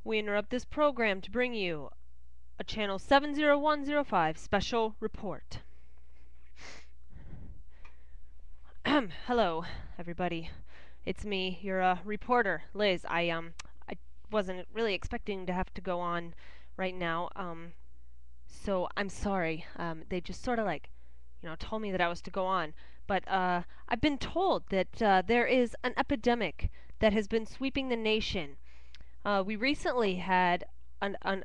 We interrupt this program to bring you a Channel 70105 special report. Hello, everybody. It's me, your reporter, Liz. I wasn't really expecting to have to go on right now. So I'm sorry. They just sort of told me that I was to go on. But I've been told that there is an epidemic that has been sweeping the nation. We recently had a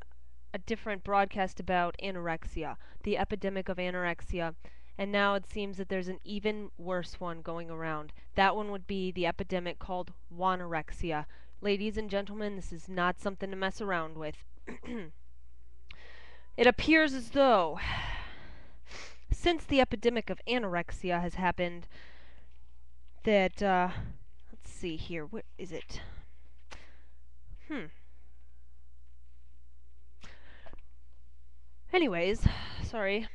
different broadcast about anorexia, the epidemic of anorexia, and now it seems that there's an even worse one going around. That one would be the epidemic called whaever. Ladies and gentlemen, this is not something to mess around with. It appears as though, since the epidemic of anorexia has happened, that, let's see here, what is it? Anyways, sorry.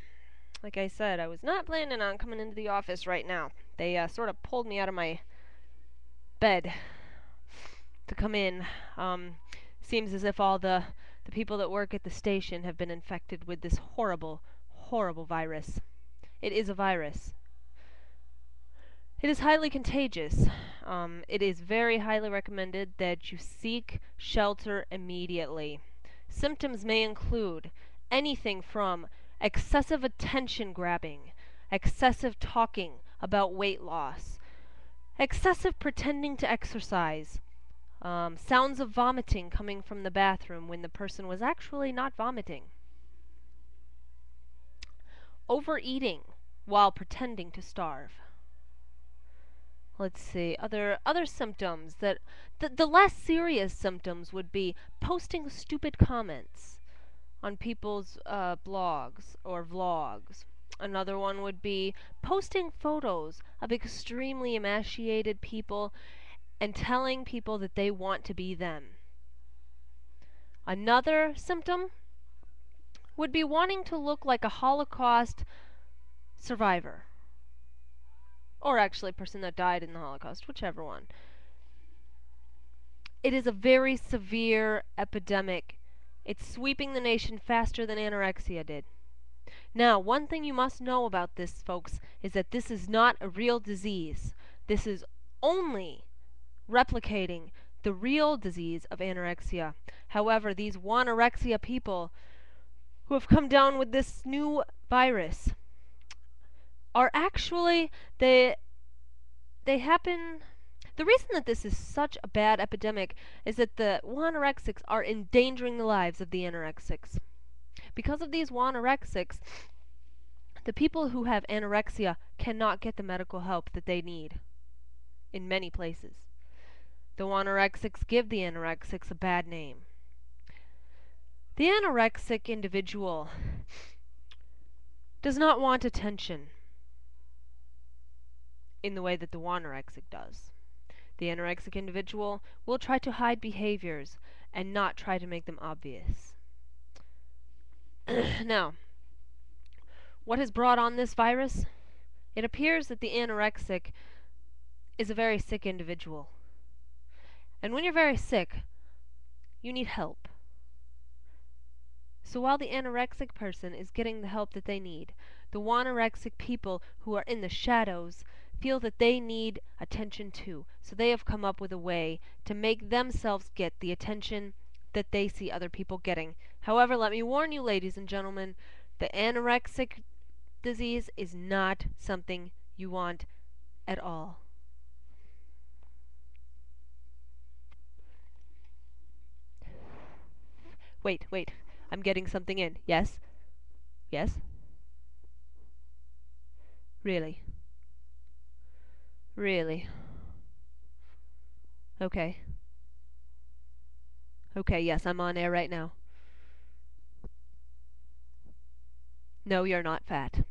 Like I said, I was not planning on coming into the office right now. They sort of pulled me out of my bed to come in. Seems as if all the people that work at the station have been infected with this horrible, horrible virus. It is a virus. It is highly contagious. It is very highly recommended that you seek shelter immediately. Symptoms may include anything from excessive attention grabbing, excessive talking about weight loss, excessive pretending to exercise, sounds of vomiting coming from the bathroom when the person was actually not vomiting, overeating while pretending to starve. Let's see, other symptoms that the less serious symptoms would be posting stupid comments on people's blogs or vlogs. Another one would be posting photos of extremely emaciated people and telling people that they want to be them. Another symptom would be wanting to look like a Holocaust survivor. Or actually a person that died in the Holocaust, whichever one. It is a very severe epidemic. It's sweeping the nation faster than anorexia did. Now, one thing you must know about this, folks, is that this is not a real disease. This is only replicating the real disease of anorexia. However, these whaever people who have come down with this new virus are actually, they happen. The reason that this is such a bad epidemic is that the anorexics are endangering the lives of the anorexics. Because of these anorexics, the people who have anorexia cannot get the medical help that they need in many places. The anorexics give the anorexics a bad name. The anorexic individual does not want attention in the way that the anorexic does. The anorexic individual will try to hide behaviors and not try to make them obvious. Now, what has brought on this virus? It appears that the anorexic is a very sick individual. And when you're very sick, you need help. So while the anorexic person is getting the help that they need, the anorexic people who are in the shadows feel that they need attention too. So they have come up with a way to make themselves get the attention that they see other people getting. However, let me warn you, ladies and gentlemen, the anorexic disease is not something you want at all. Wait. I'm getting something in. Yes? Yes? Really? Really? Okay. Okay, yes, I'm on air right now. No, you're not fat.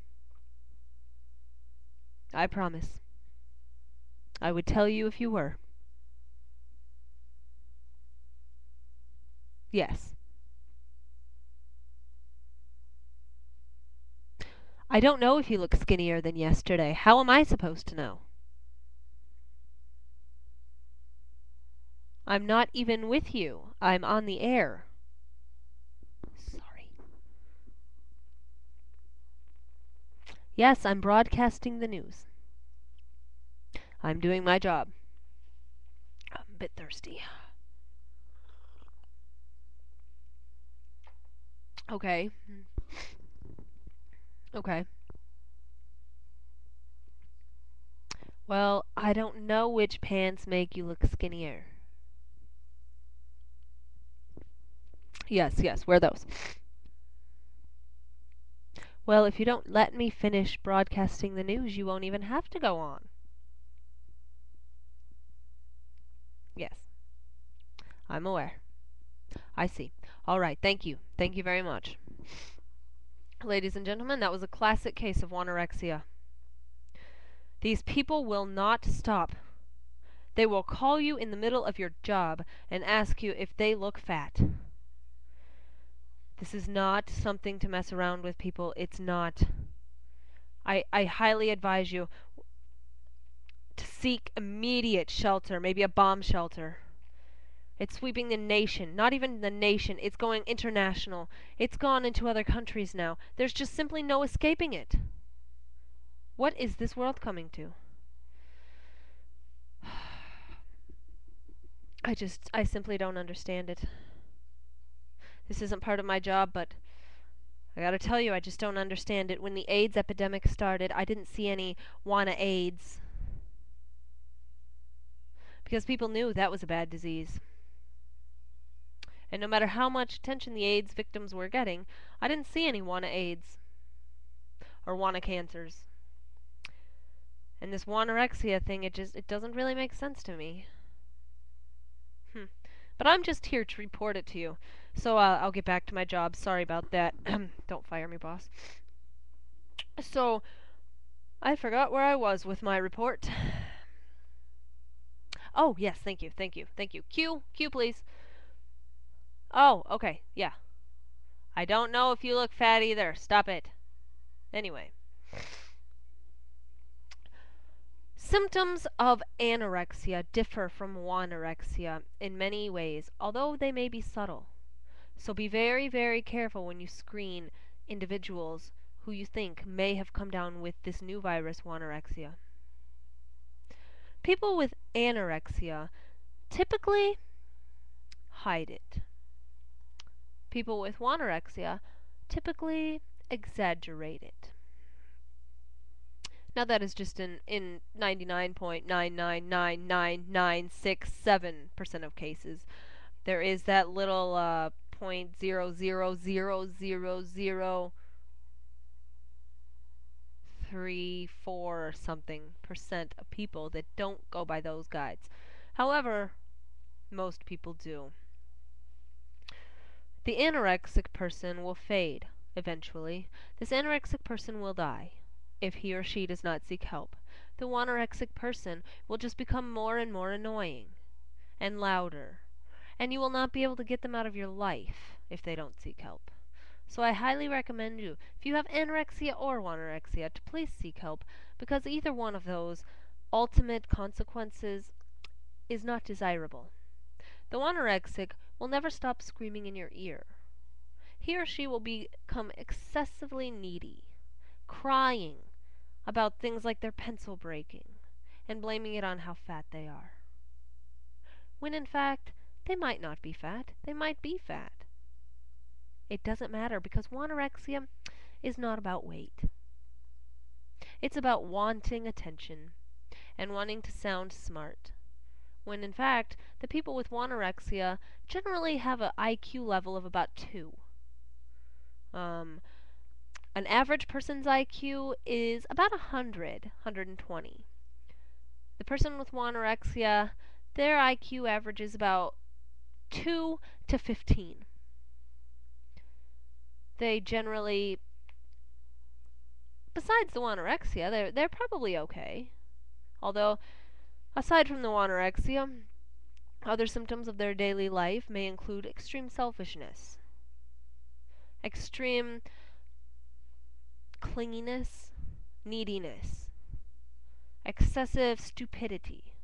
I promise. I would tell you if you were. Yes. I don't know if you look skinnier than yesterday. How am I supposed to know? I'm not even with you. I'm on the air. Sorry. Yes, I'm broadcasting the news. I'm doing my job. I'm a bit thirsty. Okay. Okay. Well, I don't know which pants make you look skinnier. Yes, yes, wear those. Well, if you don't let me finish broadcasting the news, you won't even have to go on. Yes, I'm aware. I see. All right, thank you. Thank you very much. Ladies and gentlemen, that was a classic case of anorexia. These people will not stop. They will call you in the middle of your job and ask you if they look fat. This is not something to mess around with, people. It's not. I highly advise you to seek immediate shelter, maybe a bomb shelter. It's sweeping the nation. Not even the nation. It's going international. It's gone into other countries now. There's just simply no escaping it. What is this world coming to? I simply don't understand it. This isn't part of my job, but I gotta tell you, I just don't understand it. When the AIDS epidemic started, I didn't see any wanna AIDS. Because people knew that was a bad disease. And no matter how much attention the AIDS victims were getting, I didn't see any wanna AIDS. Or wanna cancers. And this anorexia thing, it doesn't really make sense to me. But I'm just here to report it to you. So I'll get back to my job. Sorry about that. Don't fire me, boss. So, I forgot where I was with my report. Oh, yes, thank you, thank you, thank you. Cue, please. Oh, okay, yeah. I don't know if you look fat either. Stop it. Anyway. Symptoms of anorexia differ from anorexia in many ways, although they may be subtle. So be very, very careful when you screen individuals who you think may have come down with this new virus, anorexia. People with anorexia typically hide it. People with anorexia typically exaggerate it. Now that is just in 99.9999967% of cases. There is that little 0.0000034 or something percent of people that don't go by those guides. However, most people do. The anorexic person will fade eventually. This anorexic person will die if he or she does not seek help. The anorexic person will just become more and more annoying and louder, and you will not be able to get them out of your life if they don't seek help. So I highly recommend you, if you have anorexia or anorexia, to please seek help, because either one of those ultimate consequences is not desirable. The anorexic will never stop screaming in your ear. He or she will become excessively needy, crying about things like their pencil breaking, and blaming it on how fat they are. When in fact, they might not be fat, they might be fat. It doesn't matter, because anorexia is not about weight. It's about wanting attention and wanting to sound smart. When in fact, the people with anorexia generally have an IQ level of about 2. An average person's IQ is about 100, 120. The person with anorexia, their IQ average is about 2 to 15. They generally, besides the anorexia, they're probably okay. Although, aside from the anorexia, other symptoms of their daily life may include extreme selfishness, extreme clinginess, neediness, excessive stupidity,